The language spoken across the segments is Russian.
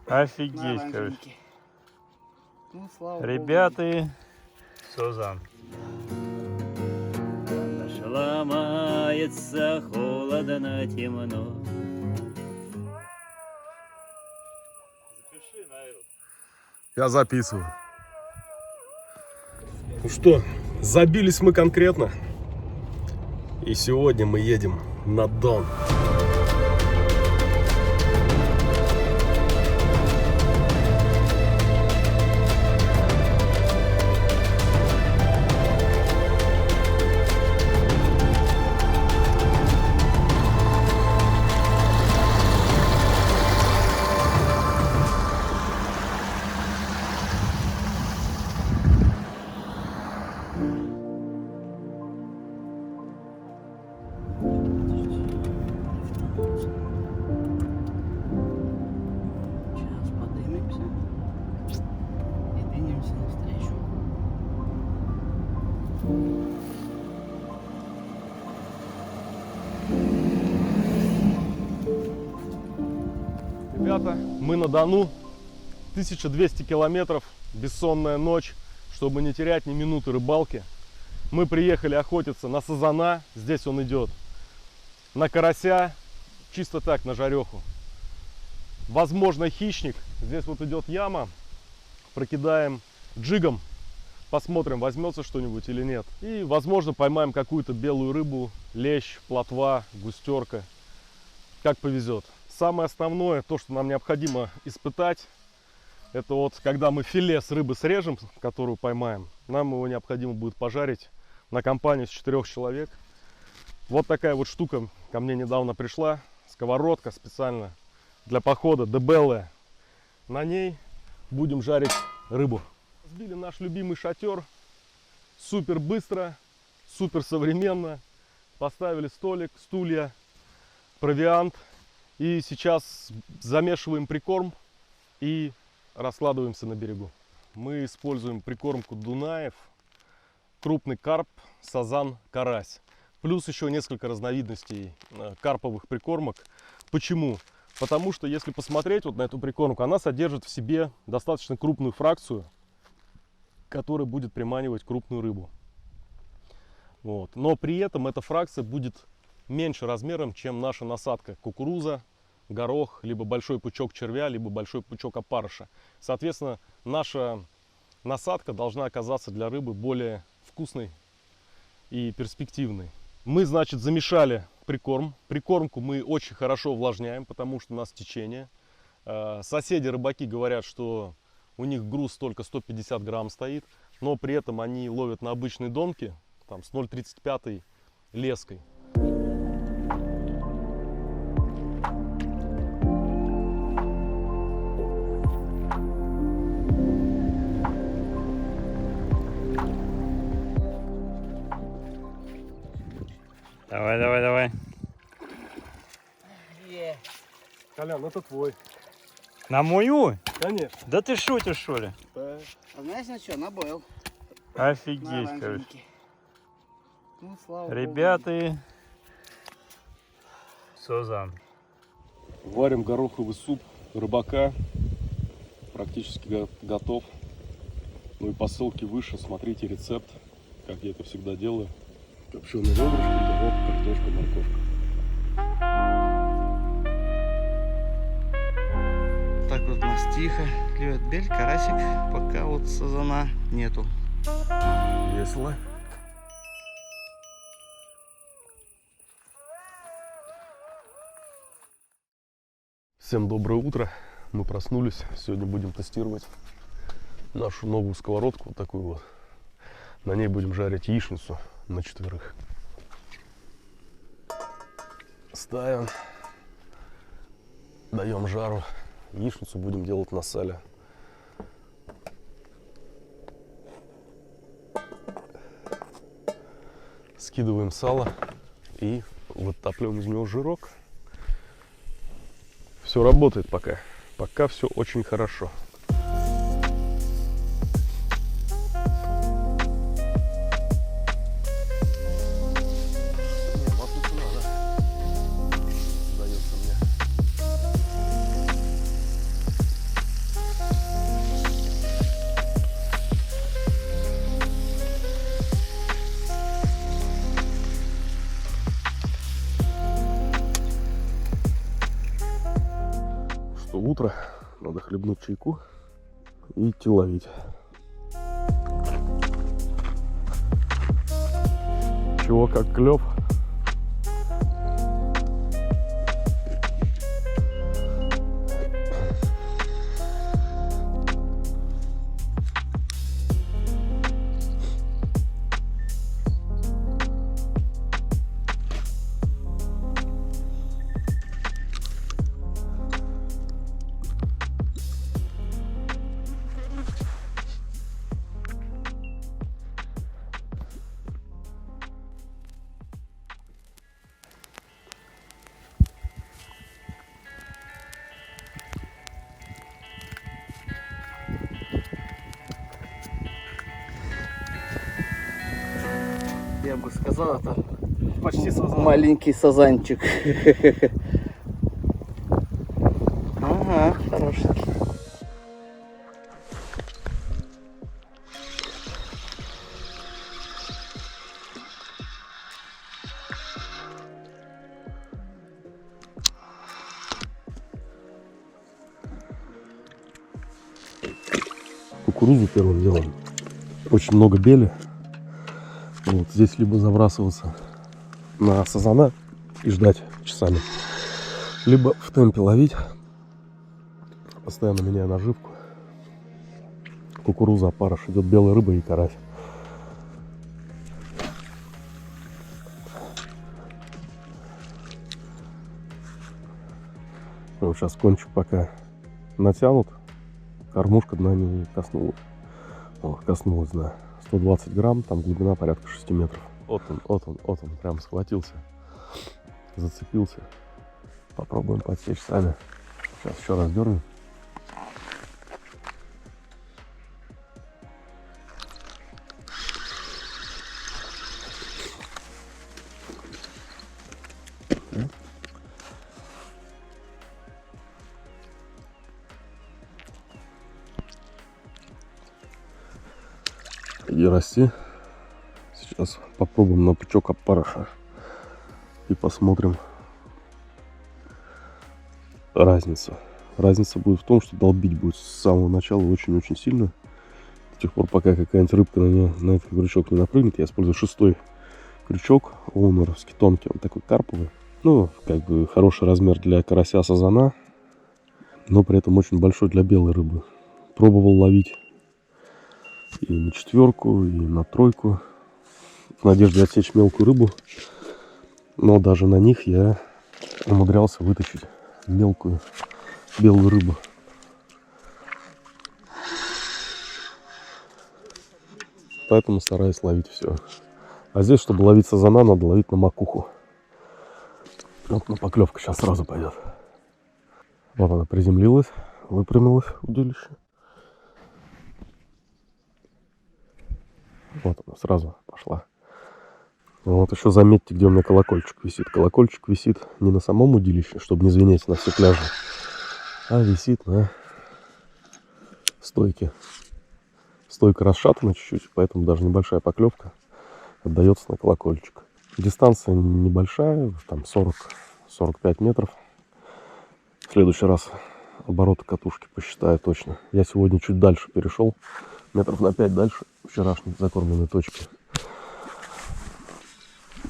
Офигеть, короче. Ну, слава Ребята, Созан. Наша ломается, холодно, темно. Запиши, наверное. Я записываю. Ну что, забились мы конкретно. И сегодня мы едем на Дон. Сейчас поднимемся и двинемся навстречу. Ребята, мы на Дону. 1200 километров, бессонная ночь. Чтобы не терять ни минуты рыбалки, мы приехали охотиться на сазана. Здесь он идет. На карася. Чисто так, на жареху. Возможно, хищник. Здесь вот идет яма. Прокидаем джигом. Посмотрим, возьмется что-нибудь или нет. И, возможно, поймаем какую-то белую рыбу. Лещ, плотва, густерка. Как повезет. Самое основное, то, что нам необходимо испытать, это вот, когда мы филе с рыбы срежем, которую поймаем, нам его необходимо будет пожарить на компанию с 4 человек. Вот такая вот штука ко мне недавно пришла. Сковородка специально для похода, дебелая. На ней будем жарить рыбу. Сбили наш любимый шатер. Супер быстро, супер современно. Поставили столик, стулья, провиант. И сейчас замешиваем прикорм и раскладываемся на берегу. Мы используем прикормку Дунаев, крупный карп, сазан, карась. Плюс еще несколько разновидностей карповых прикормок. Почему? Потому что, если посмотреть вот на эту прикормку, она содержит в себе достаточно крупную фракцию, которая будет приманивать крупную рыбу. Вот. Но при этом эта фракция будет меньше размером, чем наша насадка кукуруза, горох, либо большой пучок червя, либо большой пучок опарыша. Соответственно, наша насадка должна оказаться для рыбы более вкусной и перспективной. Мы, значит, замешали прикорм. Прикормку мы очень хорошо увлажняем, потому что у нас течение. Соседи рыбаки говорят, что у них груз только 150 грамм стоит, но при этом они ловят на обычной донке, там, с 0,35 леской. Давай, давай, давай. Колян, это твой. На мою? Конечно. Да ты шутишь, что ли? А знаешь на что? На бойл. Офигеть, На короче. оранжевенький. Ну, слава богу. Ребята, Созан. Варим гороховый суп рыбака. Практически готов. Ну и по ссылке выше смотрите рецепт, как я это всегда делаю. Копченые ребрышки, горох, картошка, морковка. Так вот у нас тихо клюет бель, карасик, пока вот сазана нету. Весело. Всем доброе утро. Мы проснулись. Сегодня будем тестировать нашу новую сковородку. Вот такую вот. На ней будем жарить яичницу на 4. Ставим. Даем жару. Яичницу будем делать на сале. Скидываем сало и вытапливаем из него жирок. Все работает пока. Пока все очень хорошо. утро. Надо хлебнуть чайку и идти ловить. Чего, как клев? Я бы сказал, это Почти сазан. маленький сазанчик. Ага, хорошенький. Кукурузу первым делом. Очень много бели. Вот здесь либо забрасываться на сазана и ждать часами, либо в темпе ловить. Постоянно меняя наживку. Кукуруза, опарыш, идет белая рыба и карась. Вот сейчас кончу, пока натянут. Кормушка дна не коснулась. О, коснулась, да. 120 грамм, там глубина порядка 6 метров. Вот он, прям схватился. Зацепился. Попробуем подсечь сами. Сейчас еще раз дернем. И расти. Сейчас попробуем на пучок опарыша и посмотрим разницу. Разница будет в том, что долбить будет с самого начала очень-очень сильно. До тех пор, пока какая-нибудь рыбка на этот крючок не напрыгнет. Я использую 6-й крючок, оунеровский, тонкий, он такой карповый. Ну, как бы хороший размер для карася, сазана, но при этом очень большой для белой рыбы. Пробовал ловить и на 4-ку, и на 3-ку, в надежде отсечь мелкую рыбу, но даже на них я умудрялся вытащить мелкую белую рыбу. Поэтому стараюсь ловить все. А здесь, чтобы ловить сазана, надо ловить на макуху. Вот на поклевка сейчас сразу пойдет. Вот она приземлилась, выпрямилась удилище. Вот она сразу пошла. Вот еще заметьте, где у меня колокольчик висит. Колокольчик висит не на самом удилище, чтобы не звенеть на все пляжи, а висит на стойке. Стойка расшатана чуть-чуть, поэтому даже небольшая поклевка отдается на колокольчик. Дистанция небольшая, там 40-45 метров. В следующий раз обороты катушки посчитаю точно. Я сегодня чуть дальше перешел, метров на 5 дальше вчерашней закормленной точки.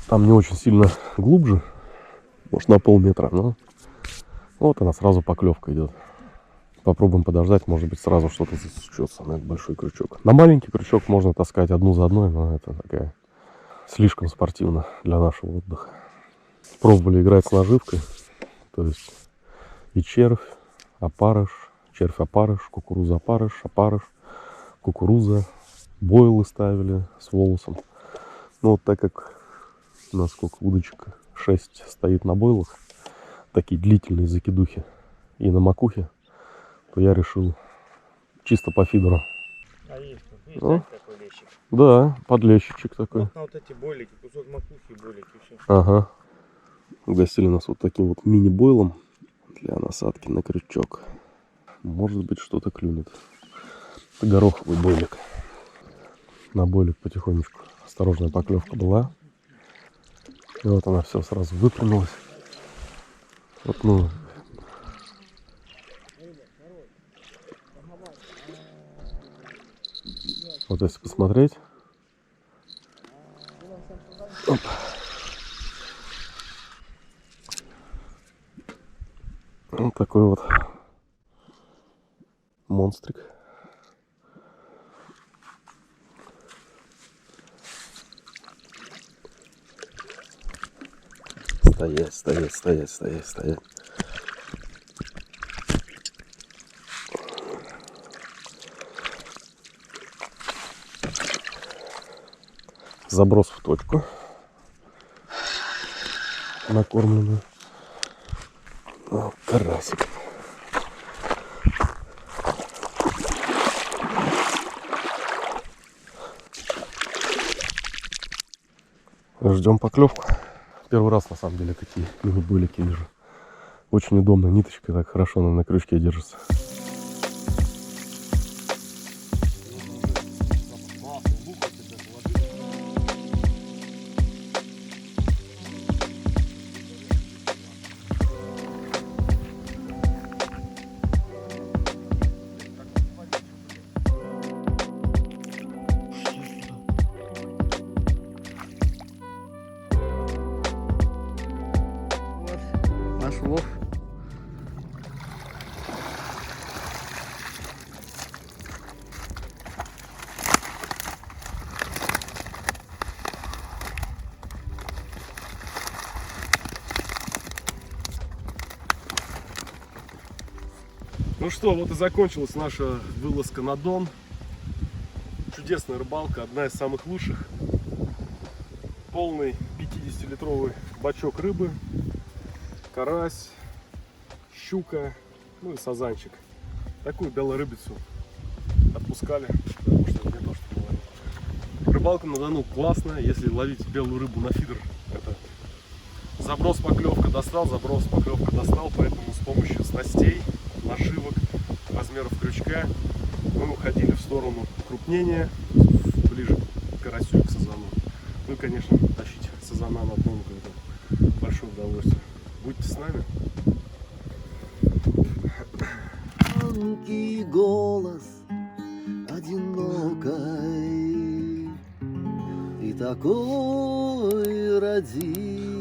Там не очень сильно глубже, может на полметра, но вот она сразу поклевка идет. Попробуем подождать, может быть сразу что-то засечется на этот большой крючок. На маленький крючок можно таскать одну за одной, но это такая слишком спортивно для нашего отдыха. Пробовали играть с наживкой, то есть и червь, опарыш, червь-опарыш, кукуруза-опарыш, опарыш, кукуруза, бойлы ставили с волосом. Но вот так как у нас сколько удочек, 6 стоит на бойлах, такие длительные закидухи и на макухе, то я решил чисто по фидеру. А есть тут, видишь, Ну, такой лещик? Да, подлещичек такой. Вот на вот эти бойлики, кусок макухи, бойлики, все. Ага. Угостили нас вот таким вот мини-бойлом для насадки на крючок. Может быть, что-то клюнет. Это гороховый бойлик. На бойлик потихонечку осторожная поклевка была. И вот она все сразу выпрямилась. Вот, ну, Вот если посмотреть. Оп. Вот такой вот монстрик. Стоять, стоять, стоять, стоять, стоять. Заброс в точку. Накормленную. О, карасик. Ждем поклевку. Первый раз на самом деле такие мини-булики вижу. Очень удобно, ниточка так хорошо на крючке держится. Наш улов. Ну что, вот и закончилась наша вылазка на Дон. Чудесная рыбалка, одна из самых лучших. Полный 50-литровый бачок рыбы, карась, щука, ну и сазанчик. Такую белорыбицу отпускали, потому что не то, что бывает. Рыбалка на Дону классная, если ловить белую рыбу на фидер, это заброс, поклевка, достал, заброс, поклевка, достал, поэтому с помощью снастей, наживок, размеров крючка мы уходили в сторону крупнения, ближе к карасю и к сазану. Ну и, конечно, тащить сазана на дно, это большое удовольствие. Будьте с нами. Тонкий голос одинокой и такой родимый.